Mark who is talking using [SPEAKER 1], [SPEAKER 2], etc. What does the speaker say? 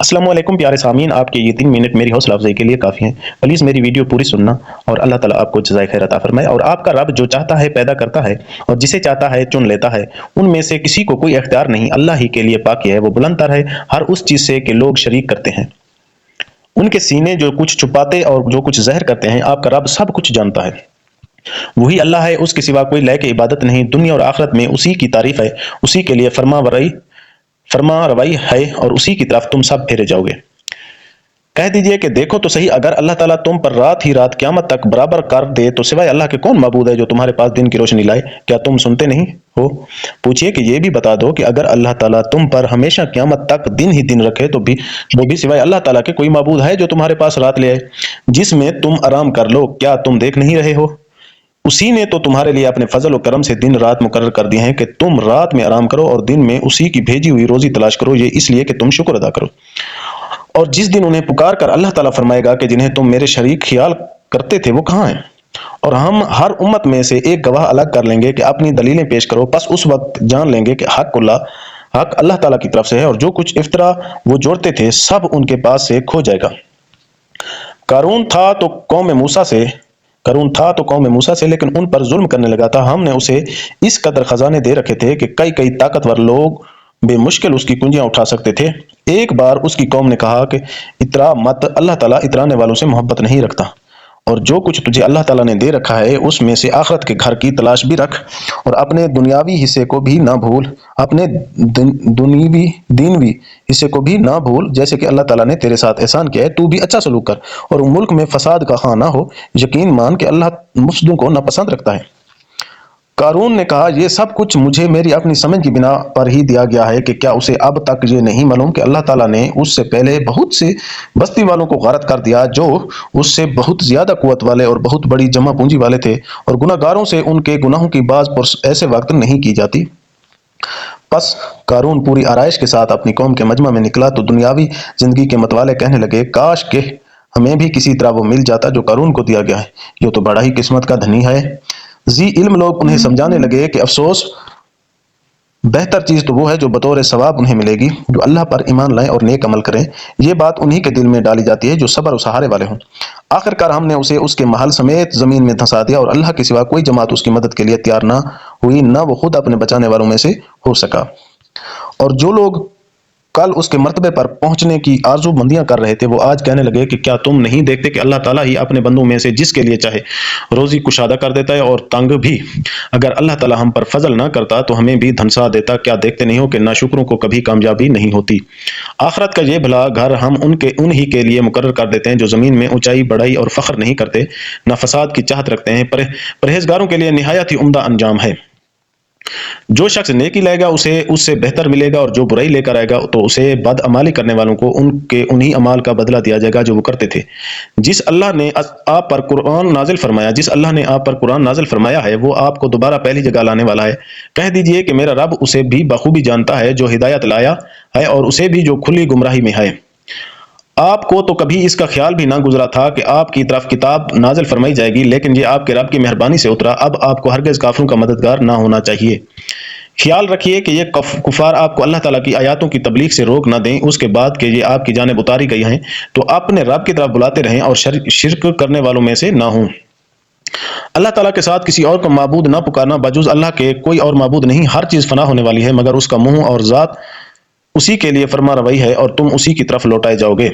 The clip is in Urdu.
[SPEAKER 1] السلام علیکم پیارے سامعین، آپ کے یہ 3 منٹ میری حوصلہ افزائی کے لیے کافی ہیں۔ پلیز میری ویڈیو پوری سننا اور اللہ تعالیٰ آپ کو جزائے خیر عطا فرمائے۔ اور آپ کا رب جو چاہتا ہے پیدا کرتا ہے اور جسے چاہتا ہے چن لیتا ہے، ان میں سے کسی کو کوئی اختیار نہیں، اللہ ہی کے لیے پاکی ہے، وہ بلند تر ہے ہر اس چیز سے کہ لوگ شریک کرتے ہیں۔ ان کے سینے جو کچھ چھپاتے اور جو کچھ ظاہر کرتے ہیں، آپ کا رب سب کچھ جانتا ہے۔ وہی اللہ ہے، اس کے سوا کوئی لائق عبادت نہیں، دنیا اور آخرت میں اسی کی تعریف ہے، اسی کے لیے فرما روائی ہے اور اسی کی طرف تم سب پھیرے جاؤ گے۔ کہہ دیجئے کہ دیکھو تو صحیح، اگر اللہ تعالیٰ تم پر رات ہی رات قیامت تک برابر کر دے تو سوائے اللہ کے کون معبود ہے جو تمہارے پاس دن کی روشنی لائے؟ کیا تم سنتے نہیں ہو؟ پوچھئے کہ یہ بھی بتا دو کہ اگر اللہ تعالیٰ تم پر ہمیشہ قیامت تک دن ہی دن رکھے تو وہ بھی سوائے اللہ تعالیٰ کے کوئی معبود ہے جو تمہارے پاس رات لے آئے جس میں تم آرام کر لو؟ کیا تم دیکھ نہیں رہے ہو؟ اسی نے تو تمہارے لیے اپنے فضل و کرم سے دن رات مقرر کر دیے ہیں کہ تم رات میں آرام کرو اور دن میں اسی کی بھیجی ہوئی روزی تلاش کرو، یہ اس لیے کہ تم شکر ادا کرو۔ اور جس دن انہیں پکار کر اللہ تعالیٰ فرمائے گا کہ جنہیں تم میرے شریک خیال کرتے تھے وہ کہاں ہیں؟ اور ہم ہر امت میں سے ایک گواہ الگ کر لیں گے کہ اپنی دلیلیں پیش کرو، پس اس وقت جان لیں گے کہ حق اللہ تعالیٰ کی طرف سے ہے، اور جو کچھ افطرا وہ جوڑتے تھے سب ان کے پاس سے کھو جائے گا۔ قارون تھا تو قوم موسیٰ سے لیکن ان پر ظلم کرنے لگا تھا۔ ہم نے اسے اس قدر خزانے دے رکھے تھے کہ کئی طاقتور لوگ بے مشکل اس کی کنجیاں اٹھا سکتے تھے۔ ایک بار اس کی قوم نے کہا کہ اترا مت، اللہ تعالیٰ اترانے والوں سے محبت نہیں رکھتا، اور جو کچھ تجھے اللہ تعالیٰ نے دے رکھا ہے اس میں سے آخرت کے گھر کی تلاش بھی رکھ، اور اپنے دنیاوی حصے کو بھی نہ بھول، اپنے دینوی حصے کو بھی نہ بھول، جیسے کہ اللہ تعالیٰ نے تیرے ساتھ احسان کیا ہے، تو بھی اچھا سلوک کر اور ملک میں فساد کا خواہ نہ ہو، یقین مان کہ اللہ مفسدوں کو ناپسند رکھتا ہے۔ قارون نے کہا یہ سب کچھ مجھے میری اپنی سمجھ کی بنا پر ہی دیا گیا ہے کہ کیا اسے اب تک یہ نہیں معلوم کہ اللہ تعالیٰ نے اس سے پہلے بہت سے بستی والوں کو غارت کر دیا جو اس سے بہت زیادہ قوت والے اور بہت بڑی جمع پونجی والے تھے، اور گناہ گاروں سے ان کے گناہوں کی باز پرس ایسے وقت نہیں کی جاتی۔ پس قارون پوری آرائش کے ساتھ اپنی قوم کے مجمع میں نکلا تو دنیاوی زندگی کے متوالے کہنے لگے، کاش کہ ہمیں بھی کسی طرح وہ مل جاتا جو قارون کو دیا گیا ہے، یہ تو بڑا ہی قسمت کا دھنی ہے۔ ذی علم لوگ انہیں سمجھانے لگے کہ افسوس، بہتر چیز تو وہ ہے جو بطور ثواب انہیں ملے گی جو اللہ پر ایمان لائیں اور نیک عمل کریں، یہ بات انہی کے دل میں ڈالی جاتی ہے جو صبر و سہارے والے ہوں۔ آخرکار ہم نے اسے اس کے محل سمیت زمین میں دھنسا دیا، اور اللہ کے سوا کوئی جماعت اس کی مدد کے لیے تیار نہ ہوئی، نہ وہ خود اپنے بچانے والوں میں سے ہو سکا۔ اور جو لوگ کل اس کے مرتبے پر پہنچنے کی آرزو مندیاں کر رہے تھے وہ آج کہنے لگے کہ کیا تم نہیں دیکھتے کہ اللہ تعالیٰ ہی اپنے بندوں میں سے جس کے لیے چاہے روزی کشادہ کر دیتا ہے اور تنگ بھی؟ اگر اللہ تعالیٰ ہم پر فضل نہ کرتا تو ہمیں بھی دھنسا دیتا۔ کیا دیکھتے نہیں ہو کہ ناشکروں کو کبھی کامیابی نہیں ہوتی؟ آخرت کا یہ بھلا گھر ہم انہی کے لیے مقرر کر دیتے ہیں جو زمین میں اونچائی بڑائی اور فخر نہیں کرتے، نہ فساد کی چاہت رکھتے ہیں۔ پرہیزگاروں کے لیے نہایت ہی عمدہ انجام ہے۔ جو شخص نیکی لائے گا اسے اس سے بہتر ملے گا، اور جو برائی لے کر آئے گا تو اسے بد عمالی کرنے والوں کو انہی اعمال کا بدلہ دیا جائے گا جو وہ کرتے تھے۔ جس اللہ نے آپ پر قرآن نازل فرمایا ہے وہ آپ کو دوبارہ پہلی جگہ لانے والا ہے۔ کہہ دیجئے کہ میرا رب اسے بھی بخوبی جانتا ہے جو ہدایت لایا ہے، اور اسے بھی جو کھلی گمراہی میں ہے۔ آپ کو تو کبھی اس کا خیال بھی نہ گزرا تھا کہ آپ کی طرف کتاب نازل فرمائی جائے گی، لیکن یہ آپ کے رب کی مہربانی سے اترا۔ اب آپ کو ہرگز کافروں کا مددگار نہ ہونا چاہیے۔ خیال رکھیے کہ یہ کفار آپ کو اللہ تعالیٰ کی آیاتوں کی تبلیغ سے روک نہ دیں، اس کے بعد کہ یہ آپ کی جانب اتاری گئی ہیں، تو اپنے رب کی طرف بلاتے رہیں اور شرک کرنے والوں میں سے نہ ہوں۔ اللہ تعالیٰ کے ساتھ کسی اور کو معبود نہ پکارنا، بجز اللہ کے کوئی اور معبود نہیں۔ ہر چیز فنا ہونے والی ہے مگر اس کا منہ اور ذات، اسی کے لیے فرما روائی ہے اور تم اسی کی طرف لوٹائے جاؤ گے۔